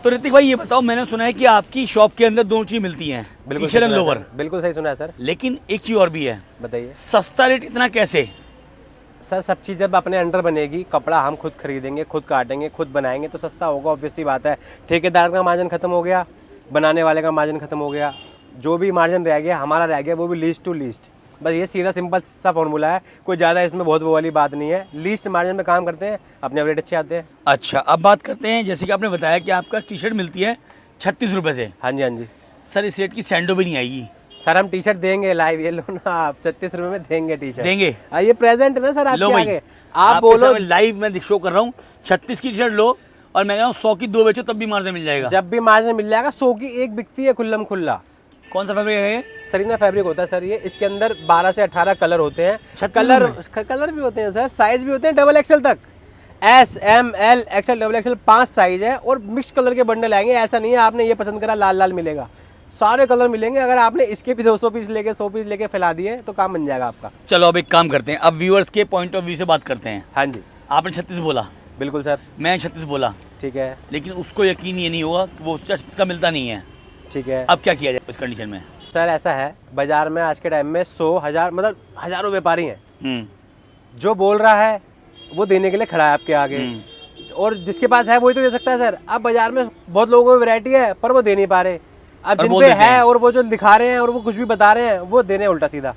तो ऋतिक भाई ये बताओ, मैंने सुना है कि आपकी शॉप के अंदर दोनों चीज मिलती हैं, टी शर्ट एंड लोवर। बिल्कुल सही सुना है सर। लेकिन एक चीज और भी है, बताइए सस्ता रेट इतना कैसे? सर सब चीज़ जब अपने अंडर बनेगी, कपड़ा हम खुद खरीदेंगे, खुद काटेंगे, खुद बनाएंगे तो सस्ता होगा, ऑब्वियस सी बात है। ठेकेदार का मार्जिन खत्म हो गया, बनाने वाले का मार्जिन खत्म हो गया, जो भी मार्जिन रह गया हमारा रह गया वो भी लीस्ट टू लीस्ट। बस ये सीधा सिंपल सा फॉर्मूला है, कोई ज़्यादा इसमें बहुत वो वाली बात नहीं है। लीस्ट मार्जिन में काम करते हैं, अपने रेट अच्छे आते हैं। अच्छा, अब बात करते हैं, जैसे कि आपने बताया कि आपका टी शर्ट मिलती है 36 रुपये से। हाँ जी, हाँ जी सर इस रेट की सैंडो भी नहीं आएगी। सर, हम टी शर्ट देंगे लाइव, ये लो ना आप, 36 रुपये में देंगे टी शर्ट। देंगे? ये प्रेजेंट है ना सर आपके आगे, आप आपके बोलो लाइव में शो कर रहा हूँ, 36 की टी शर्ट लो और मैं कह रहा हूँ 100 की 2 बेचो तब भी मार्जिन मिल जाएगा। जब भी मार्जिन मिल जाएगा। 100 की एक बिकती है खुल्लम खुल्ला। कौन सा फैब्रिक है ये? सरीना फैब्रिक होता है सर ये। इसके अंदर 12 से 18 कलर होते हैं। 36 कलर भी होते हैं सर, साइज भी होते हैं डबल एक्सएल तक। S M L XL double XL 5 size है और मिक्स कलर के बंडल आएंगे। ऐसा नहीं है आपने ये पसंद करा लाल लाल मिलेगा, सारे कलर मिलेंगे। अगर आपने इसके भी 200 पीस लेके 100 पीस लेके फैला दिए तो काम बन जाएगा आपका। चलो अब एक काम करते हैं, अब व्यूअर्स के पॉइंट ऑफ व्यू से बात करते हैं। हाँ जी, आपने 36 बोला, बिल्कुल सर, मैं 36 बोला, ठीक है, लेकिन उसको यकीन ये नहीं होगा कि वो 36 का मिलता नहीं है। ठीक है। अब क्या किया जाए इस कंडीशन में? सर ऐसा है, बाजार में आज के टाइम में 100 1000 मतलब हजारों व्यापारी हैं। जो बोल रहा है वो देने के लिए खड़ा है आपके आगे, और जिसके पास है वही तो दे सकता है सर। अब बाजार में बहुत लोगों को वैरायटी है पर वो दे नहीं पा रहे। अब जिन पे है और वो जो दिखा रहे हैं और वो कुछ भी बता रहे हैं वो देने उल्टा सीधा,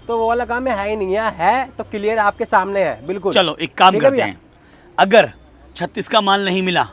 तो वो वाला काम है ही नहीं है तो क्लियर आपके सामने है बिल्कुल। चलो एक काम करते हैं, अगर 36 का माल नहीं मिला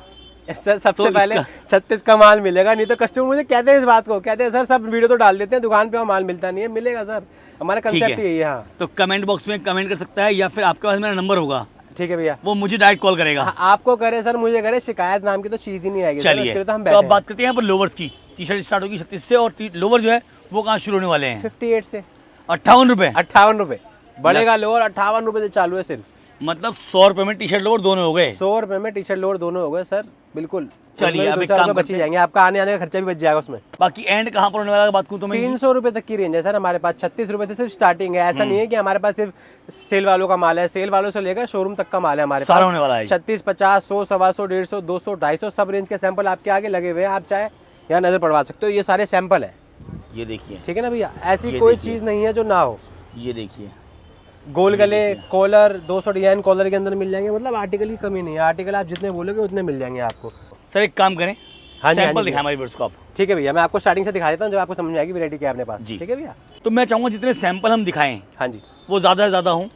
सर सबसे पहले 36 का माल मिलेगा, नहीं तो कस्टमर मुझे कहते हैं इस बात को, कहते हैं सर सब वीडियो तो डाल देते हैं, दुकान पे माल मिलता नहीं है। मिलेगा सर, हमारा कंसेप्ट यही है। हाँ, तो कमेंट बॉक्स में कमेंट कर सकता है या फिर आपके पास मेरा नंबर होगा, ठीक है भैया, वो मुझे डायरेक्ट कॉल करेगा। आपको करे सर, मुझे करे, शिकायत नाम की तो चीज ही नहीं आएगी। चलिए तो अब बात करते हैं यहाँ पर लोवर्स की। टी शर्ट स्टार्ट होगी 36 से और लोवर जो है वो कहाँ शुरू होने वाले हैं? 58 से 58 रुपए। 58 रुपए बढ़ेगा लोअर, 58 रुपए से चालू है सिर्फ। मतलब 100 रुपए में टी शर्ट लोअर दोनों हो गए। 100 रुपए में टी शर्ट लोअर दोनों हो गए सर, बिल्कुल। चलिए अब एक काम बच ही जाएंगे, आपका आने आने का खर्चा भी बच जाएगा उसमें। बाकी एंड कहाँ पर होने वाला बात करूँ तो मैं 300 रुपए तक की रेंज है सर हमारे पास। 36 रुपए से सिर्फ स्टार्टिंग है। ऐसा नहीं है कि हमारे पास सिर्फ सेल वालों का माल है, सेल वालों से लेकर शोरूम तक का माल है हमारे पास। होने वाला है 36, 50, 100, 125, 150, 200, 250 सब रेंज के सैंपल आपके आगे लगे हुए हैं। आप चाहे यहाँ नजर पड़वा सकते हो, ये सारे सैंपल है। ये देखिए, ठीक है ना भैया, ऐसी कोई चीज नहीं है जो ना हो। ये देखिए, गोल गले कॉलर 200 डिजाइन कॉलर के अंदर मिल जाएंगे। मतलब आर्टिकल की कमी नहीं है, आर्टिकल आप जितने बोलोगे उतने मिल जाएंगे आपको। सर एक काम करें, हाँ सैंपल दिखाएं हमारे व्यूअर्स को आप। ठीक है भैया, मैं आपको स्टार्टिंग से दिखा देता हूँ जब आपको समझ में आएगी वैरायटी क्या है अपने पास। ठीक है भैया, तो मैं चाहूँगा जितने सैंपल हम दिखाएं, हाँ जी, वो ज़्यादा से ज़्यादा हो,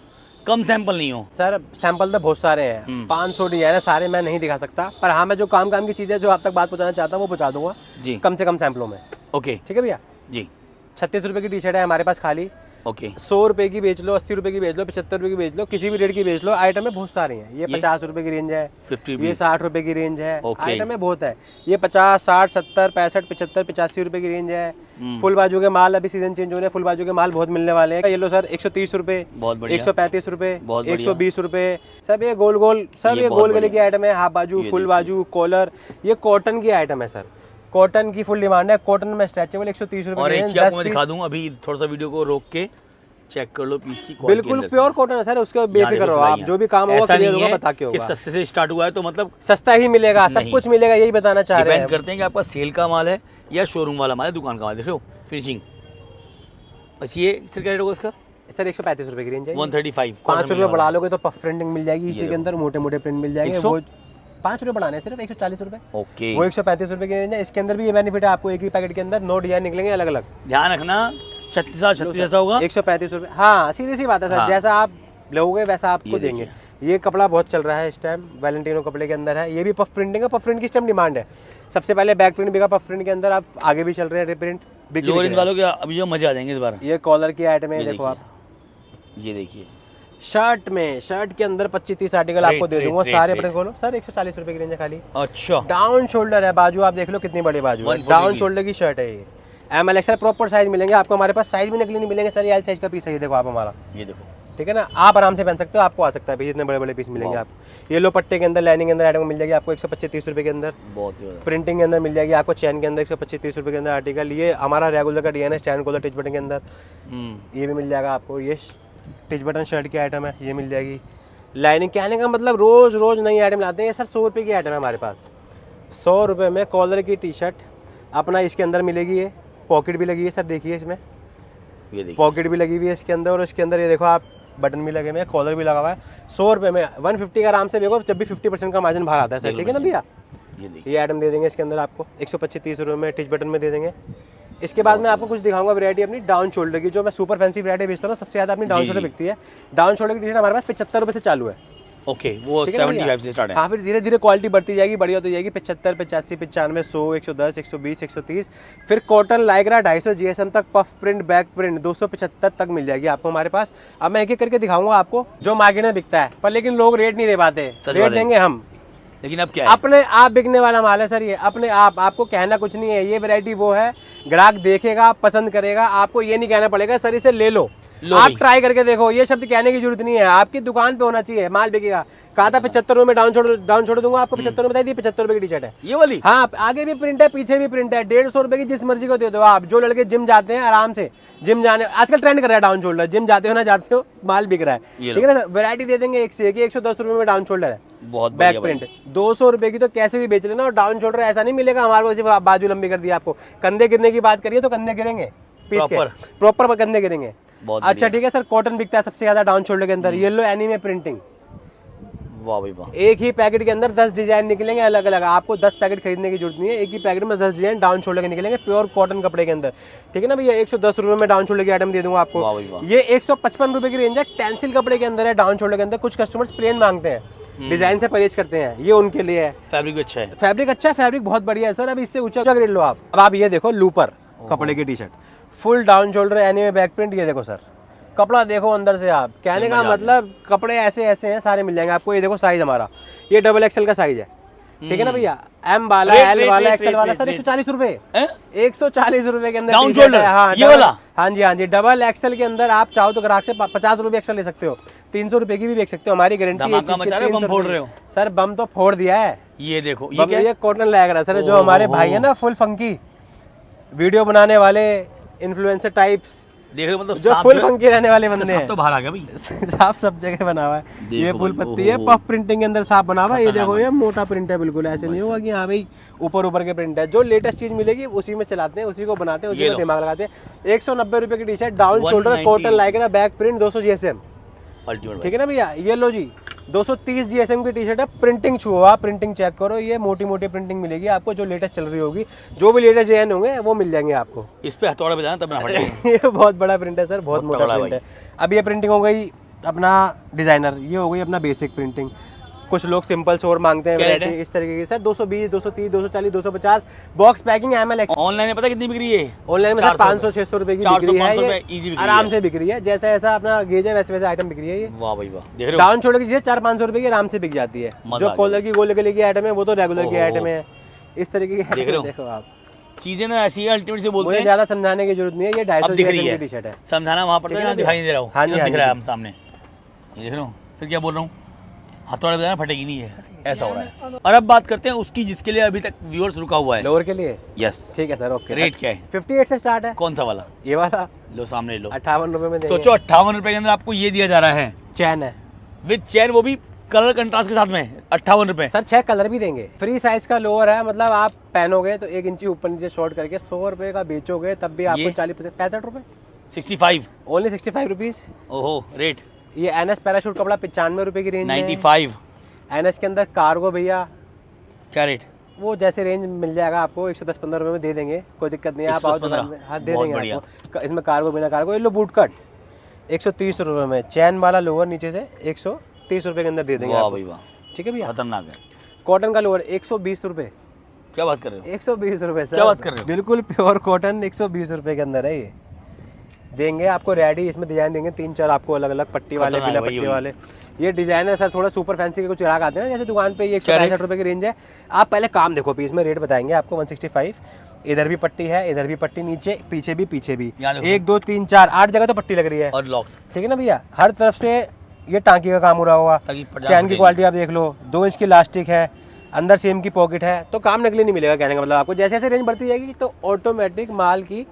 कम सैंपल नहीं हो। सर सैंपल तो बहुत सारे हैं, 500 डिजाइन है, सारे मैं नहीं दिखा सकता, पर हाँ मैं जो काम की चीज़ें जो आप तक बात पहुँचाना चाहता हूँ वो पहुँचा दूंगा जी, कम से कम सैंपलों में। ओके, ठीक है भैया जी। 36 रुपये की टी शर्ट है हमारे पास खाली। ओके, 100 रुपए की बेच लो, 80 रुपए की बेच लो, 75 रुपए की बेच लो, किसी भी रेट की बेच लो। आइटम में बहुत सारे हैं। ये 50 रुपए की रेंज है, ये 60 रुपए की रेंज है। आइटम में बहुत है। ये 50, 60, 70, 65, 75, 85 रुपए की रेंज है। फुल बाजू के माल अभी सीजन चेंज हो रहे हैं, फुल बाजू के माल बहुत मिलने वाले हैं। ये लो सर 130 रुपए, 135 रुपए, 120 रुपए। सब ये गोल गोल, सब ये गोल गले की आइटम है। हाफ बाजू, फुल बाजू, कॉलर। ये कॉटन की आइटम है सर, कॉटन की फुल डिमांड है। कॉटन में स्ट्रेचेबल 130 रुपए। और एक चीज आपको मैं दिखा दूं, अभी थोड़ा सा वीडियो को रोक के चेक कर लो पीस की क्वालिटी। बिल्कुल प्योर कॉटन है सर, उसके बेफिक्र रहो आप, जो भी काम होगा क्लियर होगा, बता के होगा। सस्ते से स्टार्ट हुआ है तो मतलब सस्ता ही मिलेगा, सब कुछ मिलेगा, यही बताना चाह रहे हैं। डिपेंड करते हैं कि आपका सेल का माल है या शोरूम वाला माल है, दुकान का माल। देख लो फिनिशिंग। बस ये सर क्या रेट होगा इसका? सर 135 रुपए की रेंज है। 135, 5 रुपए बढ़ा लोगे तो पफ प्रिंटिंग मिल जाएगी, इसी के अंदर मोटे मोटे प्रिंट मिल जाएंगे। वो 5 रुपए बढ़ाने सिर्फ 140 रुपए। ओके, वो 135 रुपए की रेंज है। इसके अंदर भी ये बेनिफिट है आपको, एक ही पैकेट के अंदर 9 डिजाइन निकलेंगे अलग अलग। ध्यान रखना 36 जैसा होगा, 135 रुपए। हाँ सीधी सी बात है सर, जैसा आप लोगे वैसा आपको देंगे। ये कपड़ा बहुत चल रहा है इस टाइम, वैलेंटिनो कपड़े के अंदर है। ये भी पफ प्रिंटिंग है, पफ प्रिंट की इस टाइम डिमांड है। सबसे पहले बैक प्रिंट बिका पफ प्रिंट के अंदर, आप आगे भी चल रहे हैं रिप्रिंट वालों के। अभी जो मजे आ जाएंगे इस बार। ये कॉलर की आइटम है, देखो आप, ये देखिए। शर्ट में, शर्ट के अंदर 25-30 आर्टिकल आपको दे दूंगा सारे। अपने खोलो सर, 140 रुपए की रेंज है खाली। अच्छा, डाउन शोल्डर है, बाजू आप देख लो कितनी बड़ी बाजू है, डाउन शोल्डर की शर्ट है। ये M L XL proper size मिलेंगे आपको हमारे पास। साइज भी नकली नहीं मिलेंगे सर, एल साइज का पीस है ये देखो आप हमारा, ये देखो। ठीक है ना, आप आराम से पहन सकते हो, आपको आ सकता है भाई, इतने बड़े बड़े पीस मिलेंगे आप। ये लो पट्टे के अंदर, लाइनिंग के अंदर आइटम मिल जाएगी आपको 125-30 रुपए के अंदर। प्रिंटिंग के अंदर मिल जाएगी आपको, चैन के अंदर 125-30 रुपए के अंदर आर्टिकल। ये हमारा रेगुलर का डिजाइन है, स्टैंड कॉलर टिच बटन के अंदर, ये भी मिल जाएगा आपको। ये टिच बटन शर्ट की आइटम है, ये मिल जाएगी। लाइनिंग कहने का मतलब रोज रोज नई आइटम लाते हैं सर। 100 रुपए की आइटम है हमारे पास, 100 रुपये में कॉलर की टी शर्ट अपना इसके अंदर मिलेगी। ये पॉकेट भी लगी है सर, देखिए इसमें ये देखिए पॉकेट भी लगी हुई है इसके अंदर, और इसके अंदर ये देखो आप बटन भी लगे हुए हैं, कॉलर भी लगा हुआ है। 100 रुपये में 150 का आराम से देखो, जब भी 50% का मार्जिन बाहर आता है सर, ठीक है ना भैया। ये आइटम दे देंगे इसके अंदर आपको 125-30 रुपये में, टिच बटन में दे देंगे। इसके बाद मैं आपको कुछ दिखाऊंगा वैरायटी अपनी डाउन शोल्डर की, जो मैं सुपर फैंसी वैरायटी बेचता हूँ सबसे ज़्यादा अपनी डाउन शोल्डर बिकती है। डाउन शोल्डर की टी शर्ट हमारे पास 75 रुपये से चालू है। ओके, वो 75 से स्टार्ट है। हाँ, फिर धीरे धीरे क्वालिटी बढ़ती जाएगी, बढ़िया होती जाएगी। 75, 85, 95, 100, 110, 120, 130, फिर कॉटन लाइक्रा 250 GSM तक, पफ प्रिंट, बैक प्रिंट 275 तक मिल जाएगी आपको हमारे पास। अब मैं एक एक करके दिखाऊंगा आपको जो मार्केट में बिकता है, पर लेकिन लोग रेट नहीं दे पाते। रेट देंगे हम, लेकिन अब क्या है, अपने आप बिकने वाला माल है सर ये, अपने आप। आपको कहना कुछ नहीं है, ये वैरायटी वो है, ग्राहक देखेगा, पसंद करेगा, आपको ये नहीं कहना पड़ेगा सर इसे ले लो, आप ट्राई करके देखो। ये शब्द कहने की जरूरत नहीं है, आपकी दुकान पे होना चाहिए, माल बिकेगा। कहा था 75 रुपये में डाउन छोड़ दूंगा आपको, 75 रुपये बताई दी, 75 रुपये की टी शर्ट है ये वाली। हाँ, आगे भी प्रिंट है, पीछे भी प्रिंट है। 150 रुपये की जिस मर्जी को दे दो आप। जो लड़के जिम जाते हैं आराम से, जिम जाने आजकल ट्रेंड कर रहा है डाउन शोल्डर, जिम जाते हो ना जाते हो, माल बिक रहा है, ठीक है ना सर। वैरायटी दे देंगे एक से एक। 110 रुपये में डाउन शोल्डर है, बहुत बैक प्रिंट 200 रुपये की, तो कैसे भी बेच लेना। और डाउन शोल्डर ऐसा नहीं मिलेगा हमारे को सिर्फ बाजू लंबी कर दी आपको। कंधे गिरने की बात करिए तो कंधे गिरेंगे, पीस के प्रॉपर कंधे गिरेंगे। अच्छा ठीक है सर, कॉटन बिकता है सबसे ज्यादा डाउन शोल्डर के अंदर। येलो एनीमे प्रिंटिंग, वाह भाई वाह। एक ही पैकेट के अंदर 10 डिजाइन निकलेंगे अलग अलग। आपको 10 पैकेट खरीदने की जरूरत नहीं है, एक ही पैकेट में 10 डिजाइन डाउन शोल्डर के निकलेंगे, प्योर कॉटन कपड़े के अंदर, ठीक है ना भैया। 110 रुपये में डाउन शोल्डर की आइटम दे दूंगा आपको। ये 155 रुपये की रेंज है, टेंसिल कपड़े के अंदर है, डाउन शोल्डर के अंदर। कुछ कस्टमर्स प्लेन मांगते हैं, डिजाइन से परहेज करते हैं, ये उनके लिए है। फैब्रिक भी अच्छा है, फैब्रिक अच्छा है, फैब्रिक बहुत बढ़िया है सर। अब इससे ऊंचा ग्रेड लो आप। अब आप ये देखो लूपर कपड़े की T shirt, full down shoulder anime back print. ये देखो सर, कपड़ा देखो अंदर से आप, कहने का मतलब कपड़े ऐसे ऐसे हैं, सारे मिल जाएंगे आपको। ये देखो साइज हमारा, ये डबल एक्सएल का साइज है, ठीक है ना भैया। एम वाला, एल वाला, एक्सएल वाला सर 140 रुपए, 140 रुपए के अंदर डाउन शोल्डर। हाँ ये वाला, हाँ जी हाँ जी। डबल एक्सएल के अंदर आप चाहो तो ग्राहक से 50 रुपए एक्स्ट्रा ले सकते हो, 300 रुपए की भी बेच सकते हो, हमारी गारंटी है। बम फोड़ रहे हो सर, बम तो फोड़ दिया है। ये देखो, ये कॉटन लग रहा है सर, जो हमारे भाई है ना फुल फंकी वीडियो बनाने वाले, इन्फ्लुएंसर टाइप्स, देख रहे हो, मतलब जो फुल फंकी रहने वाले बंदे हैं। तो बाहर आ गया भाई, साफ सब जगह बना हुआ है। ये फुल पत्ती है, पफ प्रिंटिंग के अंदर साफ बना हुआ है। ये देखो, ये मोटा प्रिंट है, बिल्कुल ऐसे नहीं होगा कि हाँ भाई ऊपर ऊपर के प्रिंट है। जो लेटेस्ट चीज मिलेगी उसी में चलाते हैं, उसी को बनाते हैं, उसी में दिमाग लगाते हैं। 190 रुपए की T shirt down shoulder cotton Lycra back print 200 GSM, ठीक है ना भैया। ये लो जी, 230 GSM की टी शर्ट है, प्रिंटिंग छुओ आप, प्रिंटिंग चेक करो, ये मोटी मोटी प्रिंटिंग मिलेगी आपको, जो लेटेस्ट चल रही होगी। जो भी लेटेस्ट डिजाइन होंगे वो मिल जाएंगे आपको। इस पे हथौड़ा बजाना तब ना फटेगा। ये बहुत बड़ा प्रिंट है सर, बहुत मोटा प्रिंट है। अब ये प्रिंटिंग हो गई अपना डिजाइनर, ये हो गई अपना बेसिक प्रिंटिंग। कुछ लोग सिंपल सोर मांगते हैं वैरायटी इस तरीके की sir, 220, 230, 240, 250। Box packing ML XL। Online में पता कितनी बिक रही है? ऑनलाइन में 500-600 रुपए की बिक रही है, ये आराम से बिक रही है। जैसा ऐसा अपना गेज है वैसे वैसे आइटम बिक रही है ये। वाह भाई वाह, देख रहे हो, डाउन शोल्डर की चीजें 400-500 रुपए की आराम से बिक जाती है। जो कॉलर की गोल गले की आइटम है वो तो रेगुलर की आइटम है। इस तरीके की देखो आप, चीजें ना ऐसी है अल्टीमेट से बोलते हैं। मुझे ज्यादा समझाने की जरूरत नहीं है, ये 250 GSM की टी शर्ट है। समझाना वहां पर दिखाई नहीं दे रहा हूँ, हाँ जी दिख रहा है हम सामने, देख रहे हो। फिर क्या बोल रहा हूँ, हथौड़ा बजाना फटेगी नहीं है, ऐसा हो रहा है। और अब बात करते हैं उसकी जिसके लिए अभी तक व्यूअर्स रुका हुआ है, लोअर के लिए। यस ठीक है सर, ओके। रेट क्या है? 58 से स्टार्ट है। कौन सा वाला? ये वाला लो सामने लो, 58 रुपए में देंगे। सोचो 58 रुपए के अंदर आपको ये दिया जा रहा है, चैन है विद चैन, वो भी कलर कंट्रास्ट के साथ में। 58 रुपए सर, 6 कलर भी देंगे। फ्री साइज का लोअर है, मतलब आप पहनोगे तो 1 इंची ऊपर नीचे शॉर्ट करके 100 रुपए का बेचोगे तब भी आपको 40%, 65 रुपए, 65 ओनली 65 रुपीज। ओहो रेट। ये NS पैराशूट कपड़ा 95 रुपए की रेंज 95। NS के अंदर कार्गो भैया क्या रेट? वो जैसे रेंज मिल जाएगा आपको, 110-15 रुपए में दे देंगे, कोई दिक्कत नहीं है। आप आओ दुकान में, हाँ दे देंगे आपको। इसमें कार्गो बिना कार्गो। ये लो बूट कट 130 रुपए में, चैन वाला लोअर नीचे से 130 रुपए के अंदर दे देंगे आपको, ठीक है भैया। खतरनाक है। कॉटन का लोअर 120 रुपए। क्या बात कर रहे हो? 120 रुपए सर, क्या बात कर रहे हो? बिल्कुल प्योर कॉटन 120 रुपए के अंदर है ये। देंगे आपको रेडी, इसमें डिजाइन देंगे 3-4 आपको अलग अलग, पट्टी वाले, बिना पट्टी वाले। ये डिजाइनर सर थोड़ा सुपर फैंसी के कुछ ग्राहक आते हैं ना, जैसे दुकान पे ये 165 रुपए की रेंज है। आप पहले काम देखो पीस में, रेट बताएंगे आपको। 165, इधर भी पट्टी है, इधर भी पट्टी, नीचे पीछे भी 1 2 3 4 8 जगह तो पट्टी लग रही है, और लॉक, ठीक है ना भैया। हर तरफ से ये टांकी का काम हो रहा होगा। चैन की क्वालिटी आप देख लो, 2 इंच की लास्टिक है, अंदर सेम की पॉकेट है, तो काम निकले नहीं मिलेगा कहने का मतलब आपको। जैसे जैसे रेंज बढ़ती जाएगी तो ऑटोमेटिक माल की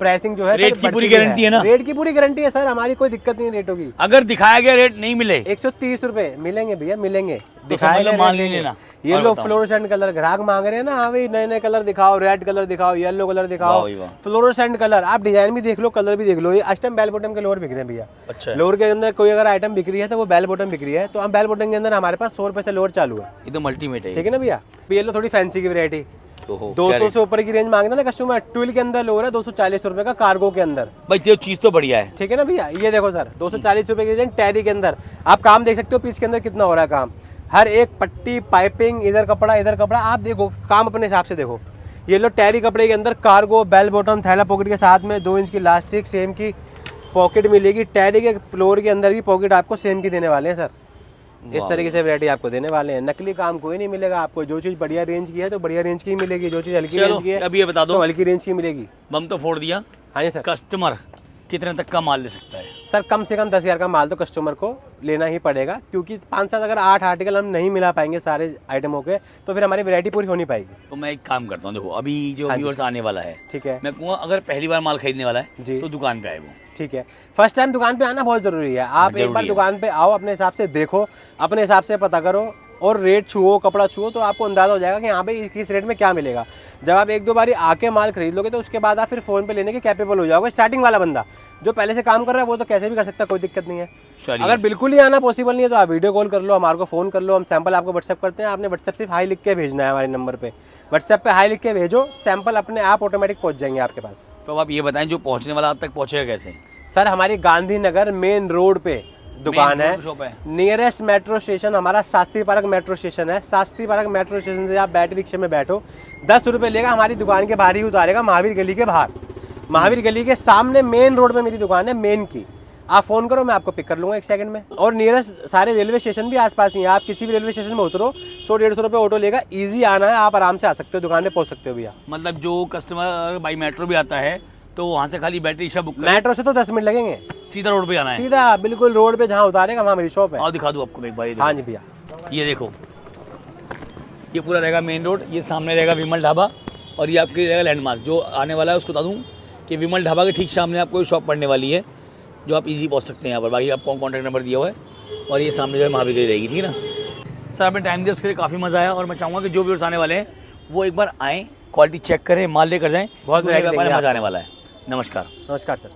प्राइसिंग जो है रेट की पूरी गारंटी है ना? रेट की पूरी गारंटी है सर, हमारी कोई दिक्कत नहीं रेटों की। अगर दिखाया गया रेट नहीं मिले 130 रुपए मिलेंगे भैया, मिलेंगे। मतलब मान लेना ये लो फ्लोरोसेंट कलर ग्राहक मांग रहे हैं ना, हाँ भाई नए नए कलर दिखाओ, रेड कलर दिखाओ, येलो कलर दिखाओ, फ्लोरोसेंट कलर। आप डिजाइन भी देख लो, कलर भी देख लो। ये अष्टम बेल बॉटम के लोअर बिक रहे हैं भैया। अच्छा। लोअर के अंदर कोई अगर आइटम बिक रही है तो वो बेल बॉटम बिक रही है, तो हम बेल बॉटम के अंदर हमारे पास 100 रुपए से लोअर चालू है। एकदम अल्टीमेट है, ठीक है ना भैया। ये लो थोड़ी फैंसी की वैरायटी, 200 से ऊपर की रेंज मांगते ना कस्टमर। ट्विल के अंदर लोअर है 240 रुपए का, कार्गो के अंदर। भाई ये चीज तो बढ़िया है, ठीक है ना भैया। ये देखो सर 240 रुपए की रेंज टैरी के अंदर। आप काम देख सकते हो पीस के अंदर कितना हो रहा है काम, हर एक पट्टी पाइपिंग, इधर कपड़ा इधर कपड़ा, आप देखो काम अपने हिसाब से देखो। ये लो टैरी कपड़े के अंदर कार्गो, बेल बॉटम, थैला पॉकेट के साथ में 2 इंच की लास्टिक सेम की पॉकेट मिलेगी। टैरी के फ्लोर के अंदर भी पॉकेट आपको सेम की देने वाले हैं सर। इस तरीके से वैरायटी आपको देने वाले हैं। नकली काम कोई नहीं मिलेगा आपको। जो चीज बढ़िया रेंज की है तो बढ़िया रेंज की मिलेगी, जो चीज हल्की रेंज की है अभी ये बता दो तो हल्की रेंज की मिलेगी। बम तो फोड़ दिया। हाँ जी सर। कस्टमर कितने तक का माल ले सकता है? सर कम से कम 10,000 का माल तो कस्टमर को लेना ही पड़ेगा, क्योंकि 5-7 अगर 8 आर्टिकल हम नहीं मिला पाएंगे सारे आइटमों के तो फिर हमारी वैरायटी पूरी हो नहीं पाएगी। तो मैं एक काम करता हूँ, देखो अभी जो व्यूअर्स आने वाला है, ठीक है, मैं कहूँगा अगर पहली बार माल खरीदने वाला है जी तो दुकान पे आए वो। ठीक है, फर्स्ट टाइम दुकान पे आना बहुत जरूरी है। आप एक बार दुकान पे आओ, अपने हिसाब से देखो, अपने हिसाब से पता करो और रेट छुओ, कपड़ा छुओ, तो आपको अंदाजा हो जाएगा कि यहाँ पे किस रेट में क्या मिलेगा। जब आप 1-2 बारी आके माल खरीद लोगे तो उसके बाद आप फिर फ़ोन पे लेने के कैपेबल हो जाओगे। स्टार्टिंग वाला बंदा जो पहले से काम कर रहा है वो तो कैसे भी कर सकता है, कोई दिक्कत नहीं है। अगर बिल्कुल ही आना पॉसिबल नहीं है तो आप वीडियो कॉल कर लो, हमारे को फ़ोन कर लो, हम सैंपल आपको व्हाट्सएप करते हैं। आपने व्हाट्सएप सिर्फ हाई लिख के भेजना है हमारे नंबर पे। व्हाट्सएप पे हाई लिख के भेजो, सैंपल अपने आप ऑटोमेटिक पहुँच जाएंगे आपके पास। तो आप ये बताएं जो पहुँचने वाला आप तक पहुँचेगा कैसे? सर हमारी गांधीनगर मेन रोड पे दुकान है, नियरेस्ट मेट्रो स्टेशन हमारा शास्त्री पार्क मेट्रो स्टेशन है। शास्त्री पार्क मेट्रो स्टेशन से आप बैटरी रिक्शे में बैठो, 10 रुपये लेगा, हमारी दुकान के बाहर ही उतारेगा, महावीर गली के बाहर। महावीर गली के सामने मेन रोड पे मेरी दुकान है, मेन की। आप फ़ोन करो, मैं आपको पिक कर लूँगा 1 सेकंड में। और नियरेस्ट सारे रेलवे स्टेशन भी आसपास ही है, आप किसी भी रेलवे स्टेशन में उतरो, 100-150 रुपये ऑटो लेगा, ईजी आना है, आप आराम से आ सकते हो, दुकान पे पहुँच सकते हो भैया। मतलब जो कस्टमर बाई मेट्रो भी आता है तो वहाँ से खाली बैटरी रिक्शा बुक मेट्रो से तो 10 मिनट लगेंगे, सीधा रोड पे आना है, सीधा बिल्कुल रोड पे जहाँ उतारेगा वहाँ मेरी शॉप है। और दिखा दूँ आपको एक बार। हाँ जी भैया, ये देखो, ये पूरा रहेगा मेन रोड, ये सामने रहेगा विमल ढाबा और ये आपकी रहेगा लैंडमार्क। जो आने वाला है उसको बता दूँ कि विमल ढाबा के ठीक सामने आपको शॉप पड़ने वाली है, जो आप इजी पहुँच सकते हैं यहाँ पर। बाकी आपको कॉन्टैक्ट नंबर दिया हुआ है और ये सामने जो है महावीर गली रहेगी, ठीक है ना सर। आपने टाइम दिया उसके लिए काफ़ी मज़ा आया और मैं चाहूँगा कि जो व्यूअर्स आने वाले हैं वो एक बार आएँ, क्वालिटी चेक करें, माल लेकर जाएँ, बहुत मज़ा आने वाला है। नमस्कार। नमस्कार सर।